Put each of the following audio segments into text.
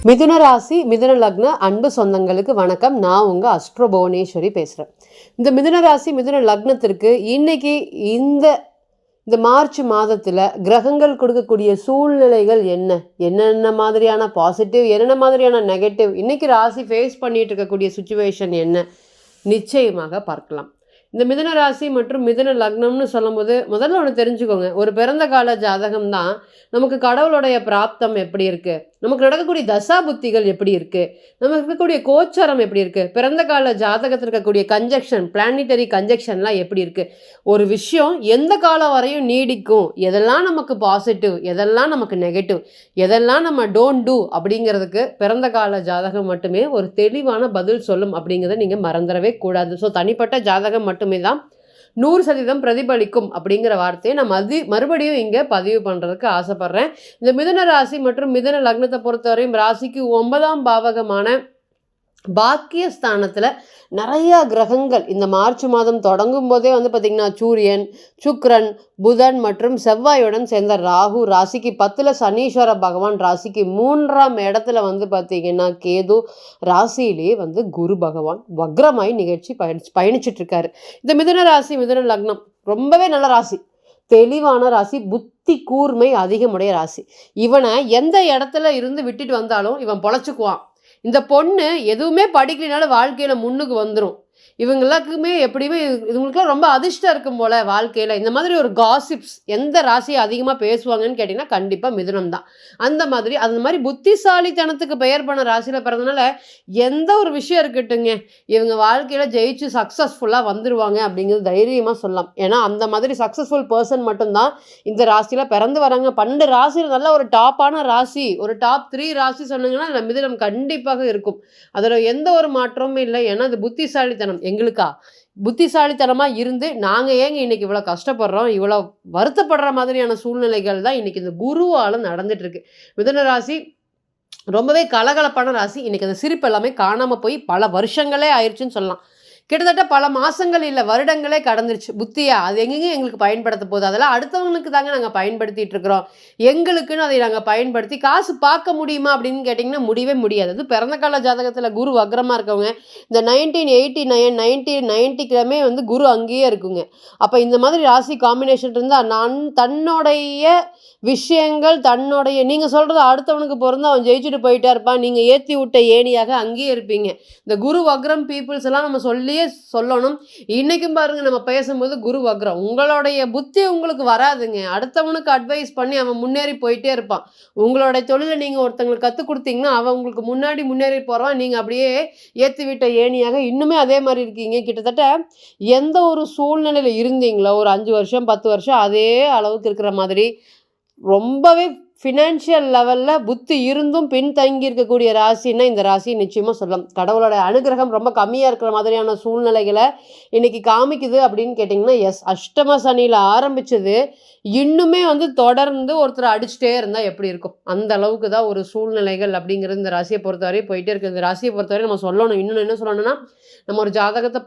மிதுன ராசி மிதுன லக்ன அன்பு சொந்தங்களுக்கு வணக்கம். நான் உங்கள் அஸ்ட்ரோ புவனேஸ்வரி பேசுகிறேன். இந்த மிதுன ராசி மிதுன லக்னத்திற்கு இன்னைக்கு இந்த மார்ச் மாதத்தில் கிரகங்கள் கொடுக்கக்கூடிய சூழ்நிலைகள் என்னென்ன மாதிரியான பாசிட்டிவ், என்னென்ன மாதிரியான நெகட்டிவ், இன்னைக்கு ராசி ஃபேஸ் பண்ணிட்டு இருக்கக்கூடிய சுச்சுவேஷன் என்ன, நிச்சயமாக பார்க்கலாம். இந்த மிதுன ராசி மற்றும் மிதுன லக்னம்னு சொல்லும்போது முதல்ல ஒன்று தெரிஞ்சுக்கோங்க, ஒரு பிறந்த கால ஜாதகம் தான் நமக்கு கடவுளுடைய பிராப்தம் எப்படி இருக்குது, நமக்கு நடக்கக்கூடிய தசா புத்திகள் எப்படி இருக்குது, நமக்கு இருக்கக்கூடிய கோச்சாரம் எப்படி இருக்குது, பிறந்த கால ஜாதகத்தில் இருக்கக்கூடிய கன்ஜெக்ஷன், பிளானிட்டரி கன்ஜெக்ஷன்லாம் எப்படி இருக்குது, ஒரு விஷயம் எந்த காலம் வரையும் நீடிக்கும், எதெல்லாம் நமக்கு பாசிட்டிவ், எதெல்லாம் நமக்கு நெகட்டிவ், எதெல்லாம் நம்ம டோன்ட் டூ அப்படிங்கிறதுக்கு பிறந்த கால ஜாதகம் மட்டுமே ஒரு தெளிவான பதில் சொல்லும் அப்படிங்கிறத நீங்கள் மறந்துடவே கூடாது. ஸோ தனிப்பட்ட ஜாதகம் மட்டுமே தான் 100% பிரதிபலிக்கும் அப்படிங்கிற வார்த்தையை நான் மறுபடியும் இங்கே பதிவு பண்ணுறதுக்கு ஆசைப்பட்றேன். இந்த மிதுன ராசி மற்றும் மிதுன லக்னத்தை பொறுத்தவரையும் ராசிக்கு 9ஆம் பாவகமான பாக்கியஸ்தானத்தில் நிறையா கிரகங்கள் இந்த மார்ச் மாதம் தொடங்கும் போதே பார்த்திங்கன்னா சூரியன், சுக்கிரன், புதன் மற்றும் செவ்வாயுடன் சேர்ந்த ராகு, ராசிக்கு 10ல் சனீஸ்வர பகவான், ராசிக்கு 3ஆம் இடத்துல பார்த்திங்கன்னா கேது, ராசியிலே குரு பகவான் வக்ரமாய் நிகழ்ச்சி பயணிச்சிட்ருக்காரு. இந்த மிதுன ராசி மிதுன லக்னம் ரொம்பவே நல்ல ராசி, தெளிவான ராசி, புத்தி கூர்மை அதிகமுடைய ராசி. இவனை எந்த இடத்துல இருந்து விட்டுட்டு வந்தாலும் இவன் பொழைச்சிக்குவான். இந்த பொண்ணு எதுவுமே படிக்கலினாலும் வாழ்க்கையில் முன்னுக்கு வந்துடும். இவங்களுக்குமே எப்படியுமே இவங்களுக்குலாம் ரொம்ப அதிர்ஷ்டம் இருக்கும் போல் வாழ்க்கையில். இந்த மாதிரி ஒரு காசிப்ஸ் எந்த ராசியை அதிகமாக பேசுவாங்கன்னு கேட்டிங்கன்னா கண்டிப்பாக மிதுனம் தான். அந்த மாதிரி புத்திசாலித்தனத்துக்கு பெயர் பண்ண ராசியில் பிறந்தனால எந்த ஒரு விஷயம் இருக்கட்டுங்க, இவங்க வாழ்க்கையில் ஜெயிச்சு சக்ஸஸ்ஃபுல்லாக வந்துடுவாங்க அப்படிங்கிறது தைரியமாக சொல்லலாம். ஏன்னா அந்த மாதிரி சக்ஸஸ்ஃபுல் பர்சன் மட்டும்தான் இந்த ராசியில் பிறந்து வராங்க. 12 ராசியில் நல்ல ஒரு டாப்பான ராசி, ஒரு டாப் 3 ராசி சொன்னீங்கன்னா அதில் மிதுனம் கண்டிப்பாக இருக்கும். அதில் எந்த ஒரு மாற்றமும் இல்லை. ஏன்னா அது புத்திசாலித்தனம். எங்களுக்கா புத்திசாலித்தனமாக இருந்து நாங்கள் ஏங்க இன்றைக்கி இவ்வளோ கஷ்டப்படுறோம், இவ்வளோ வருத்தப்படுற மாதிரியான சூழ்நிலைகள் தான் இன்றைக்கி இந்த குருவால் நடந்துகிட்ருக்கு. மிதுன ராசி ரொம்பவே கலகலப்பான ராசி. இன்றைக்கி அந்த சிரிப்பு எல்லாமே காணாமல் போய் பல வருஷங்களே ஆயிடுச்சுன்னு சொல்லலாம். கிட்டத்தட்ட பல மாதங்கள் இல்லை வருடங்களே கடந்துருச்சு. புத்தியா அது எங்கெங்க எங்களுக்கு பயன்படுத்த போகுது, அதெல்லாம் அடுத்தவங்களுக்கு தாங்க நாங்கள் பயன்படுத்திகிட்டு இருக்கிறோம். எங்களுக்குன்னு அதை நாங்கள் பயன்படுத்தி காசு பார்க்க முடியுமா அப்படின்னு கேட்டிங்கன்னா முடியவே முடியாது. அது பிறந்த கால ஜாதகத்தில் குரு வக்ரமாக இருக்கவங்க இந்த 1989 1990 குரு அங்கேயே இருக்குங்க. அப்போ இந்த மாதிரி ராசி காம்பினேஷன் இருந்தால் தன்னுடைய விஷயங்கள் தன்னுடைய நீங்கள் சொல்கிறது அடுத்தவனுக்கு பிறந்து அவன் ஜெயிச்சுட்டு போயிட்டா இருப்பான், நீங்கள் ஏற்றி விட்ட ஏணியாக அங்கேயே இருப்பீங்க. இந்த குரு வக்ரம் பீப்புள்ஸ் எல்லாம் நம்ம சொல்லியே சொல்லணும். இன்றைக்கும் பாருங்கள், நம்ம பேசும்போது குரு வக்ரம், உங்களுடைய புத்தி உங்களுக்கு வராதுங்க. அடுத்தவனுக்கு அட்வைஸ் பண்ணி அவன் முன்னேறி போயிட்டே இருப்பான். உங்களுடைய தொழிலை நீங்கள் ஒருத்தங்களுக்கு கற்றுக் கொடுத்தீங்கன்னா அவன் உங்களுக்கு முன்னேறி போகிறான். நீங்கள் அப்படியே ஏற்றி விட்ட ஏணியாக இன்னுமே அதே மாதிரி இருக்கீங்க. கிட்டத்தட்ட எந்த ஒரு சூழ்நிலையில் இருந்தீங்களோ ஒரு 5 வருஷம் 10 வருஷம் அதே அளவுக்கு இருக்கிற மாதிரி ரொம்பவே ஃபினான்ஷியல் லெவலில் புத்தி இருந்தும் பின்தங்கி இருக்கக்கூடிய ராசின்னா இந்த ராசி நிச்சயமாக சொல்லலாம். கடவுளோட அனுகிரகம் ரொம்ப கம்மியாக இருக்கிற மாதிரியான சூழ்நிலைகளை இன்றைக்கி காமிக்குது அப்படின்னு கேட்டிங்கன்னா எஸ். அஷ்டம சனியில் ஆரம்பித்தது இன்னுமே தொடர்ந்து ஒருத்தர் அடிச்சுட்டே இருந்தால் எப்படி இருக்கும், அந்த அளவுக்கு தான் ஒரு சூழ்நிலைகள் அப்படிங்கிறது இந்த ராசியை பொறுத்தவரை போயிட்டே இருக்குது. இந்த ராசியை பொறுத்தவரை நம்ம சொல்லணும், இன்னொன்று என்ன சொல்லணும்னா, நம்ம ஒரு ஜாதகத்தை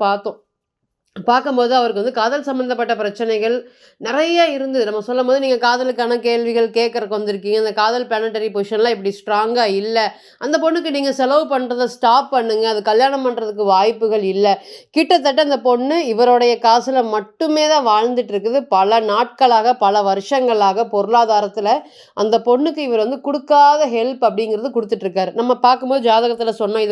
பார்க்கும்போது அவருக்கு காதல் சம்மந்தப்பட்ட பிரச்சனைகள் நிறைய இருந்தது. நம்ம சொல்லும் போது நீங்கள் காதலுக்கான கேள்விகள் கேட்குறக்கு வந்திருக்கீங்க. இந்த காதல் பிளானட்டரி பொசிஷன்லாம் இப்படி ஸ்ட்ராங்காக இல்லை, அந்த பொண்ணுக்கு நீங்கள் செலவு பண்ணுறதை ஸ்டாப் பண்ணுங்கள், அது கல்யாணம் பண்ணுறதுக்கு வாய்ப்புகள் இல்லை. கிட்டத்தட்ட அந்த பொண்ணு இவருடைய காசில் மட்டுமே தான் வாழ்ந்துட்டு இருக்குது. பல நாட்களாக பல வருஷங்களாக பொருளாதாரத்தில் அந்த பொண்ணுக்கு இவர் கொடுக்காத ஹெல்ப் அப்படிங்கிறது கொடுத்துட்ருக்காரு. நம்ம பார்க்கும்போது ஜாதகத்தில் சொன்னோம்,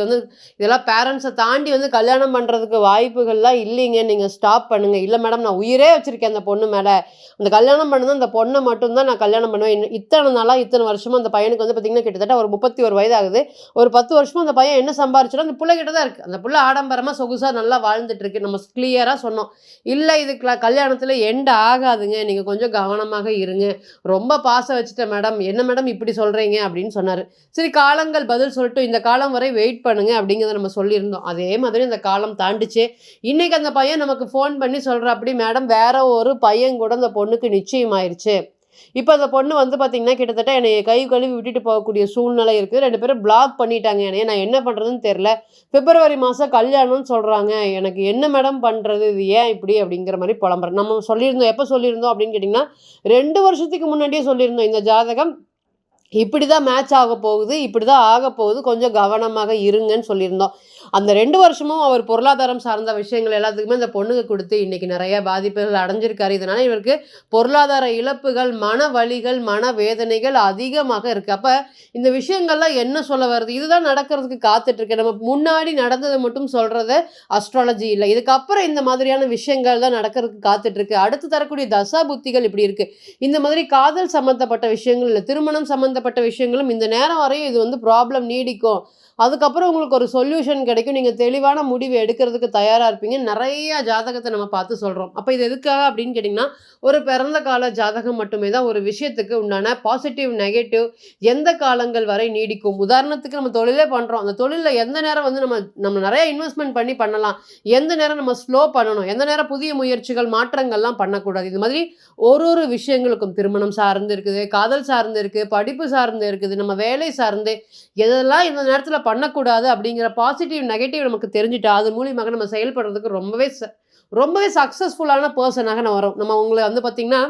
இதெல்லாம் பேரண்ட்ஸை தாண்டி கல்யாணம் பண்ணுறதுக்கு வாய்ப்புகள்லாம் இல்லைங்க, நீங்கள் ஸ்டாப் பண்ணுங்கள். இல்லை மேடம், நான் உயிரே வச்சுருக்கேன் அந்த பொண்ணு மேலே, அந்த கல்யாணம் பண்ணது அந்த பொண்ணை மட்டும்தான் நான் கல்யாணம் பண்ணுவேன். இத்தனை நாளாக இத்தனை வருஷமாக அந்த பையனுக்கு பார்த்திங்கன்னா கிட்டத்தட்ட ஒரு 31 வயது ஆகுது. ஒரு 10 வருஷமாக அந்த பையன் என்ன சம்பாரிச்சோன்னா அந்த பிள்ளைகிட்ட தான் இருக்குது. அந்த பிள்ளை ஆடம்பரமாக சொகுசாக நல்லா வாழ்ந்துட்டுருக்கு. நம்ம கிளியராக சொன்னோம், இல்லை இதுக்கு கல்யாணத்தில் எண்ட் ஆகாதுங்க, நீங்கள் கொஞ்சம் கவனமாக இருங்க, ரொம்ப பாசம் வச்சுட்டேன் மேடம், என்ன மேடம் இப்படி சொல்கிறீங்க அப்படின்னு சொன்னார். சரி, காலங்கள் பதில் சொல்லிட்டு இந்த காலம் வரை வெயிட் பண்ணுங்க அப்படிங்கிறத நம்ம சொல்லியிருந்தோம். அதே மாதிரி அந்த காலம் தாண்டிச்சு. இன்றைக்கி அந்த பையன் நமக்கு ஃபோன் பண்ணி சொல்கிற, அப்படி மேடம் வேற ஒரு பையன் கூட அந்த பொண்ணுக்கு நிச்சயமாயிருச்சு. இப்போ அந்த பொண்ணு பார்த்திங்கன்னா கிட்டத்தட்ட என்னை கை கழுவி விட்டுட்டு போகக்கூடிய சூழ்நிலை இருக்குது. 2 பேரும் பிளாக் பண்ணிட்டாங்க என்னைய, நான் என்ன பண்ணுறதுன்னு தெரில. பிப்ரவரி மாதம் கல்யாணம்னு சொல்கிறாங்க, எனக்கு என்ன மேடம் பண்ணுறது, இது ஏன் இப்படி அப்படிங்கிற மாதிரி புலம்புறேன். நம்ம சொல்லியிருந்தோம், எப்போ சொல்லியிருந்தோம் அப்படின்னு கேட்டிங்கன்னா 2 வருஷத்துக்கு முன்னாடியே சொல்லியிருந்தோம். இந்த ஜாதகம் இப்படி தான் மேட்ச் ஆக போகுது. இப்படி தான் ஆகப்போகுது. கொஞ்சம் கவனமாக இருங்கன்னு சொல்லியிருந்தோம். அந்த 2 வருஷமும் அவர் பொருளாதாரம் சார்ந்த விஷயங்கள் எல்லாத்துக்குமே அந்த பொண்ணுக்கு குடுத்து, இன்னைக்கு நெறைய பாதிப்புகள் அடைஞ்சிருக்காரு. இதனால இவருக்கு பொருளாதார இழப்புகள், மன வலிகள், மனவேதனைகள் அதிகமாக இருக்கு. அப்ப இந்த விஷயங்கள்லாம் என்ன சொல்ல வருது? இதுதான் நடக்கிறதுக்கு காத்துட்ருக்கு. நம்ம முன்னாடி நடந்தத மட்டும் சொல்றது அஸ்ட்ராலஜி இல்ல. இதுக்கப்புறம் இந்த மாதிரியான விஷயங்கள் தான் நடக்கிறதுக்கு காத்துட்ருக்கு. அடுத்து தரக்கூடிய தசா புத்திகள் இப்படி இருக்கு. இந்த மாதிரி காதல் சம்மந்தப்பட்ட விஷயங்கள் இல்ல, திருமணம் சம்மந்தப்பட்ட விஷயங்களும் இந்த நேரம் வரையும் இது வந்து ப்ராப்ளம் நீடிக்கும். அதுக்கப்புறம் உங்களுக்கு ஒரு சொல்யூஷன் கிடைக்கும். நீங்க தெளிவான முடிவு எடுக்கிறதுக்கு தயாரா இருப்பீங்க. நெறைய ஜாதகத்த நம்ம பார்த்து சொல்றோம். அப்ப இது எதுக்காக அப்படின்னு கேட்டீங்கன்னா, ஒரு பிறந்த கால ஜாதகம் மட்டுமே தான் ஒரு விஷயத்துக்கு உண்டான பாசிட்டிவ், நெகட்டிவ் எந்த காலங்கள் வரை நீடிக்கும். உதாரணத்துக்கு நம்ம தொழிலே பண்றோம். அந்த தொழில்ல எந்த நேரம் வந்து நம்ம நம்ம நெறைய இன்வெஸ்ட்மென்ட் பண்ணி பண்ணலாம். எந்த நேரம் நம்ம ஸ்லோ பண்ணணும். எந்த நேரம் புதிய முயற்சிகள், மாற்றங்கள்லாம் பண்ணக்கூடாது. இது மாதிரி ஒரு விஷயங்களுக்கும் திருமணம் சார்ந்து இருக்குது, காதல் சார்ந்து இருக்கு, படிப்பு சார்ந்து இருக்குது, நம்ம வேலை சார்ந்து எதெல்லாம் இந்த நேரத்தில பண்ணக்கூடாது அப்படிங்கிற பாசிட்டிவ், நெகட்டிவ் நமக்கு தெரிஞ்சுட்டா, அது மூலியமாக நம்ம செயல்படுறதுக்கு ரொம்பவே சக்சஸ்ஃபுல்லான பெர்சனாக நம்ம வரோம். நம்ம உங்கள வந்து பார்த்தீங்கன்னா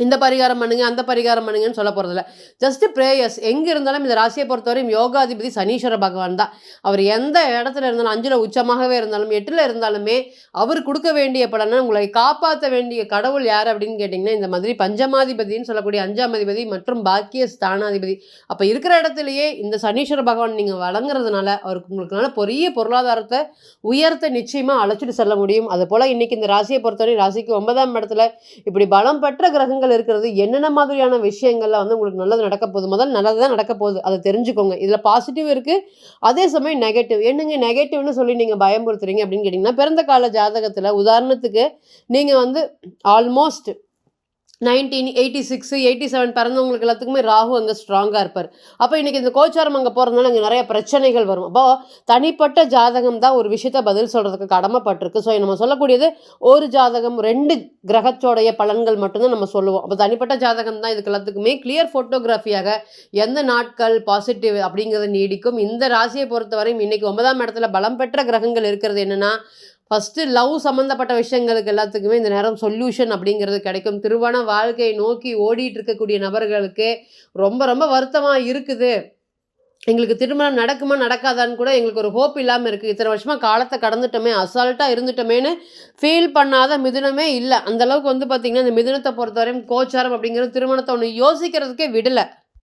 இந்த பரிகாரம் பண்ணுங்க, அந்த பரிகாரம் பண்ணுங்கன்னு சொல்ல போறதில்ல. Just prayers. எங்க இருந்தாலும் இந்த ராசிய பொறுத்தவரையும் யோகாதிபதி சனீஸ்வர பகவான் தான். அவர் எந்த இடத்துல இருந்தாலும் 5ல உச்சமாகவே இருந்தாலும், 8ல இருந்தாலுமே, அவர் குடுக்க வேண்டிய பலன உங்களை காப்பாத்த வேண்டிய கடவுள் யாரு அப்படின்னு கேட்டீங்கன்னா, இந்த மாதிரி பஞ்சமாதிபதின்னு சொல்லக்கூடிய 5ஆம் அதிபதி மற்றும் பாக்கிய ஸ்தானாதிபதி. அப்ப இருக்கிற இடத்திலேயே இந்த சனீஸ்வர பகவான் நீங்க வணங்குறதுனால, அவருக்கு உங்களுக்குனால பெரிய பொருளாதாரத்த உயர்த்த நிச்சயமா அழைச்சிட்டு செல்ல முடியும். அதுபோல இன்னைக்கு இந்த ராசிய பொறுத்தவரை ராசிக்கு 9ஆம் இடத்துல இப்படி பலம் பெற்ற கிரகங்கள் இருக்கிறது என்னென்ன மாதிரியான விஷயங்கள்ல வந்து உங்களுக்கு நல்லது நடக்க போகுது. முதல்ல நல்லது தான் நடக்க போகுது. அதை தெரிஞ்சுக்கோங்க. இதுல பாசிட்டிவ் இருக்கு. அதே சமயம் நெகட்டிவ். என்னங்க நெகட்டிவ்னு சொல்லி நீங்க பயமுறுத்துறீங்க அப்படின்னு கேட்டீங்கன்னா, பிறந்த கால ஜாதகத்துல உதாரணத்துக்கு நீங்க வந்து ஆல்மோஸ்ட் 1986, 87 பிறந்தவங்களுக்கு எல்லாத்துக்குமே ராகு அங்க ஸ்ட்ராங்கா இருப்பாரு. அப்ப இன்னைக்கு இந்த கோச்சாரம் அங்க போறதுனால அங்க நெறைய பிரச்சனைகள் வரும். அப்போ தனிப்பட்ட ஜாதகம் தான் ஒரு விஷயத்த பதில் சொல்றதுக்கு கடமைப்பட்டிருக்கு. ஸோ நம்ம சொல்லக்கூடியது ஒரு ஜாதகம் 2 கிரகத்தோடைய பலன்கள் மட்டும் தான் நம்ம சொல்லுவோம். அப்ப தனிப்பட்ட ஜாதகம் தான் இதுக்கு எல்லாத்துக்குமே கிளியர் ஃபோட்டோகிராஃபியாக எந்த நாட்கள் பாசிட்டிவ் அப்படிங்கிறது நீடிக்கும். இந்த ராசியை பொறுத்தவரையும் இன்னைக்கு 9ஆம் இடத்துல பலம் பெற்ற கிரகங்கள் இருக்கிறது என்னன்னா, ஃபஸ்ட்டு லவ் சம்மந்தப்பட்ட விஷயங்களுக்கு எல்லாத்துக்குமே இந்த நேரம் சொல்யூஷன் அப்படிங்கிறது கிடைக்கும். திருமண வாழ்க்கையை நோக்கி ஓடிட்டு இருக்கக்கூடிய நபர்களுக்கு ரொம்ப வருத்தமா இருக்குது. எங்களுக்கு திருமணம் நடக்குமா நடக்காதான்னு கூட எங்களுக்கு ஒரு ஹோப் இல்லாம இருக்கு. இத்தனை வருஷமா காலத்த கடந்துட்டோமே, அசால்ட்டா இருந்துட்டோமேன்னு ஃபீல் பண்ணாத மிதுனமே இல்ல. அந்த அளவுக்கு வந்து பார்த்தீங்கன்னா, இந்த மிதுனத்த பொறுத்தவரையும் கோச்சாரம் அப்படிங்கிறது திருமணத்த ஒண்ணு யோசிக்கிறதுக்கே விடல.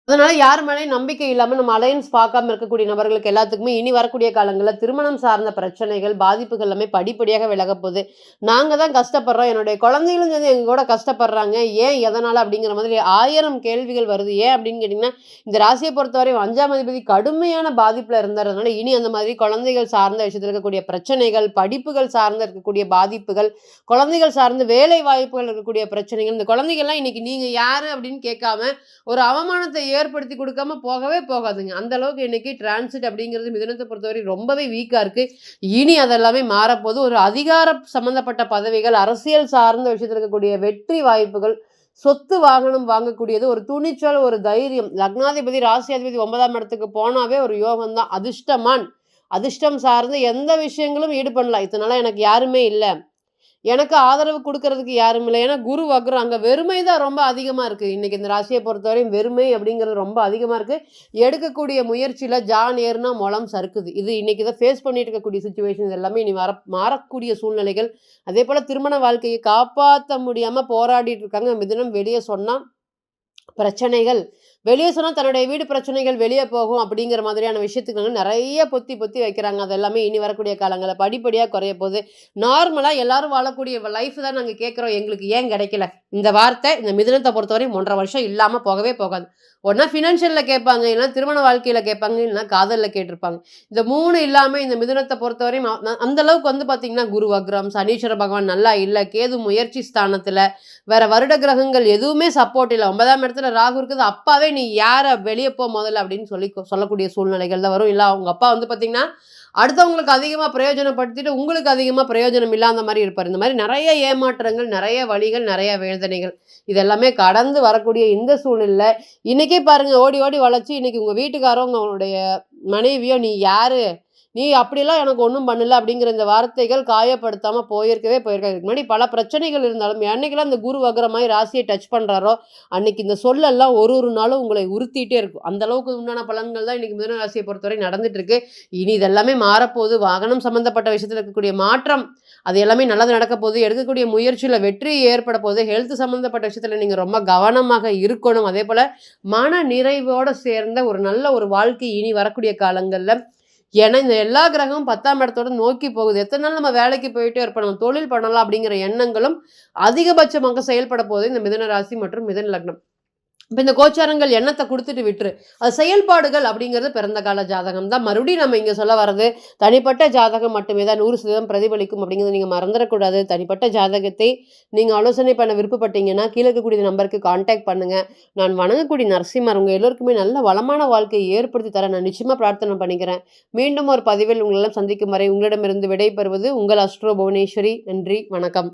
அதனால யார் மேலயும் நம்பிக்கை இல்லாம நம்ம அலையன்ஸ் பார்க்காம இருக்கக்கூடிய நபர்களுக்கு எல்லாத்துக்குமே இனி வரக்கூடிய காலங்கள்ல திருமணம் சார்ந்த பிரச்சனைகள், பாதிப்புகள் எல்லாமே படிப்படியாக விலகப் போகுது. நாங்க தான் கஷ்டப்படுறோம். என்னுடைய குழந்தைகளும் சேர்ந்து எங்க கூட கஷ்டப்படுறாங்க. ஏன்? எதனால? அப்படிங்கிற மாதிரி 1000 கேள்விகள் வருது. ஏன் அப்படின்னு கேட்டீங்கன்னா, இந்த ராசியை பொறுத்தவரை 5ஆம் அதிபதி கடுமையான பாதிப்புல இருந்தாருனால, இனி அந்த மாதிரி குழந்தைகள் சார்ந்த விஷயத்துல இருக்கக்கூடிய பிரச்சனைகள், படிப்புகள் சார்ந்து இருக்கக்கூடிய பாதிப்புகள், குழந்தைகள் சார்ந்து வேலை வாய்ப்புகள் இருக்கக்கூடிய பிரச்சனைகள், இந்த குழந்தைகள்லாம் இன்னைக்கு நீங்க யாரு அப்படின்னு கேட்காம ஒரு அவமானத்தை ஏற்படுத்தி கொடுக்காம போகவே போகாதுங்க. அந்த அளவுக்கு இன்னைக்கு டிரான்சிட் அப்படிங்கிறது மிதுனத்தை பொறுத்தவரை ரொம்பவே வீக்கா இருக்கு. இனி அதெல்லாமே மாறப்போது. ஒரு அதிகார சம்பந்தப்பட்ட பதவிகள், அரசியல் சார்ந்த விஷயத்துல இருக்கக்கூடிய வெற்றி வாய்ப்புகள், சொத்து வாகனம் வாங்கக்கூடியது, ஒரு துணிச்சல், ஒரு தைரியம். லக்னாதிபதி ராசியாதிபதி 9ஆம் இடத்துக்கு போனாவே ஒரு யோகம் தான். அதிர்ஷ்டமான். அதிர்ஷ்டம் சார்ந்து எந்த விஷயங்களும் ஈடுபடலாம். இத்தனை நாளா எனக்கு யாருமே இல்ல, எனக்கு ஆதரவு குடுக்குறதுக்கு யாரும் இல்ல. ஏன்னா குரு வக்ரம். அங்க வெறுமை தான் ரொம்ப அதிகமா இருக்கு. இன்னைக்கு இந்த ராசிய பொறுத்தவரையும் வெறுமை அப்படிங்கிறது ரொம்ப அதிகமா இருக்கு. எடுக்கக்கூடிய முயற்சியில ஜான் ஏறுனா முழம் சறுக்குது. இது இன்னைக்கு தான் ஃபேஸ் பண்ணிட்டு இருக்கக்கூடிய சிச்சுவேஷன். இது எல்லாமே இனி மாறக்கூடிய சூழ்நிலைகள். அதேபோல திருமண வாழ்க்கையை காப்பாத்த முடியாம போராடிட்டு இருக்காங்க. மிதுனம் வெளிய சொன்னா பிரச்சனைகள். வெளிய சொன்னா தன்னுடைய வீடு பிரச்சனைகள் வெளிய போகும் அப்படிங்கிற மாதிரியான விஷயத்துக்கு வந்து நெறைய பொத்தி வைக்கிறாங்க. அது எல்லாமே இனி வரக்கூடிய காலங்கள்ல படிப்படியா குறைய போது. நார்மலா எல்லாரும் வாழக்கூடிய லைஃப் தான் நாங்க கேட்கிறோம். எங்களுக்கு ஏன் கிடைக்கல? இந்த வார்த்தை இந்த மிதுனத்த பொறுத்தவரையும் 1 1/2 வருஷம் இல்லாம போகவே போகாது. ஒண்ணா ஃபினான்ஷியல்ல கேட்பாங்க, இல்லன்னா திருமண வாழ்க்கையில கேட்பாங்க, இல்லன்னா காதல்ல கேட்டிருப்பாங்க. இந்த 3 இல்லாம இந்த மிதுனத்த பொறுத்தவரையும் அந்த அளவுக்கு வந்து பார்த்தீங்கன்னா, குரு வக்ரம், சனீஸ்வர பகவான் நல்லா இல்ல, கேது முயற்சி ஸ்தானத்துல, வேற வருட கிரகங்கள் எதுவுமே சப்போர்ட் இல்ல. 9ஆம் இடத்துல ராகு இருக்குது. அப்பாவே நீ யார? வெளிய போ முதல்ல அப்படின்னு சொல்லக்கூடிய சூழ்நிலைகள் தான் வரும். இல்ல அவங்க அப்பா வந்து பார்த்தீங்கன்னா, அடுத்தவங்களுக்கு அதிகமா பிரயோஜனப்படுத்திட்டு, உங்களுக்கு அதிகமா பிரயோஜனம் இல்லாத மாரி இருப்பாரு. இந்த மாரி நெறைய ஏமாற்றங்கள், நெறைய வலிகள், நெறைய வேதனைகள். இது எல்லாமே கடந்து வரக்கூடிய இந்த சூழ்நிலையில, இன்னைக்கே பாருங்க ஓடி ஓடி உழைச்சு இன்னைக்கு உங்க வீட்டுக்காரோ, உங்களுடைய மனைவியோ, "நீ யாரு? நீ அப்படிலாம் எனக்கு ஒண்ணும் பண்ணல அப்படிங்கிற இந்த வார்த்தைகள் காயப்படுத்தாம போயிருக்காது. இதுக்கு முன்னாடி பல பிரச்சனைகள் இருந்தாலும், என்னைக்கெல்லாம் இந்த குரு வக்ரமாயி ராசிய டச் பண்றாரோ, அன்னைக்கு இந்த சொல்லெல்லாம் ஒரு ஒரு நாளும் உங்களை உறுத்திட்டே இருக்கும். அந்த அளவுக்கு உண்டான பலன்கள் தான் இன்னைக்கு மிதுன ராசியை பொறுத்தவரை நடந்துட்டு இருக்கு. இனி இதெல்லாமே மாறப்போகுது. வாகனம் சம்பந்தப்பட்ட விஷயத்துல இருக்கக்கூடிய மாற்றம், அது எல்லாமே நல்லது நடக்க போகுது. எடுக்கக்கூடிய முயற்சியில வெற்றி ஏற்பட போகுது. ஹெல்த் சம்பந்தப்பட்ட விஷயத்துல நீங்க ரொம்ப கவனமாக இருக்கணும். அதே போல மன நிறைவோட சேர்ந்த ஒரு நல்ல ஒரு வாழ்க்கை இனி வரக்கூடிய காலங்கள்ல. ஏன்னா இந்த எல்லா கிரகமும் 10ஆம் இடத்தோட நோக்கி போகுது. எத்தனை நாள் நம்ம வேலைக்கு போயிட்டே இருப்போம், நம்ம தொழில் பண்ணலாம் அப்படிங்கிற எண்ணங்களும் அதிகபட்சமாக செயல்பட போகுது இந்த மிதுன ராசி மற்றும் மிதுன லக்னம். இப்போ இந்த கோச்சாரங்கள் எண்ணத்தை கொடுத்துட்டு விட்டுரு. அது செயல்பாடுகள் அப்படிங்கிறது பிறந்த கால ஜாதகம் தான். மறுபடியும் நம்ம இங்கே சொல்ல வர்றது தனிப்பட்ட ஜாதகம் மட்டுமே தான் 100% பிரதிபலிக்கும் அப்படிங்கிறத நீங்கள் மறந்துடக்கூடாது. தனிப்பட்ட ஜாதகத்தை நீங்கள் ஆலோசனை பண்ண விருப்பப்பட்டீங்கன்னா கீழே இருக்கக்கூடிய நம்பருக்கு கான்டாக்ட் பண்ணுங்கள். நான் வணங்கக்கூடிய நரசிம்மர் உங்கள் எல்லோருக்குமே நல்ல வளமான வாழ்க்கையை ஏற்படுத்தி தர நான் நிச்சயமாக பிரார்த்தனை பண்ணிக்கிறேன். மீண்டும் ஒரு பதிவில் உங்களெல்லாம் சந்திக்கும் வரை உங்களிடமிருந்து விடைபெறுவது உங்கள் அஸ்ட்ரோ புவனேஸ்வரி. நன்றி, வணக்கம்.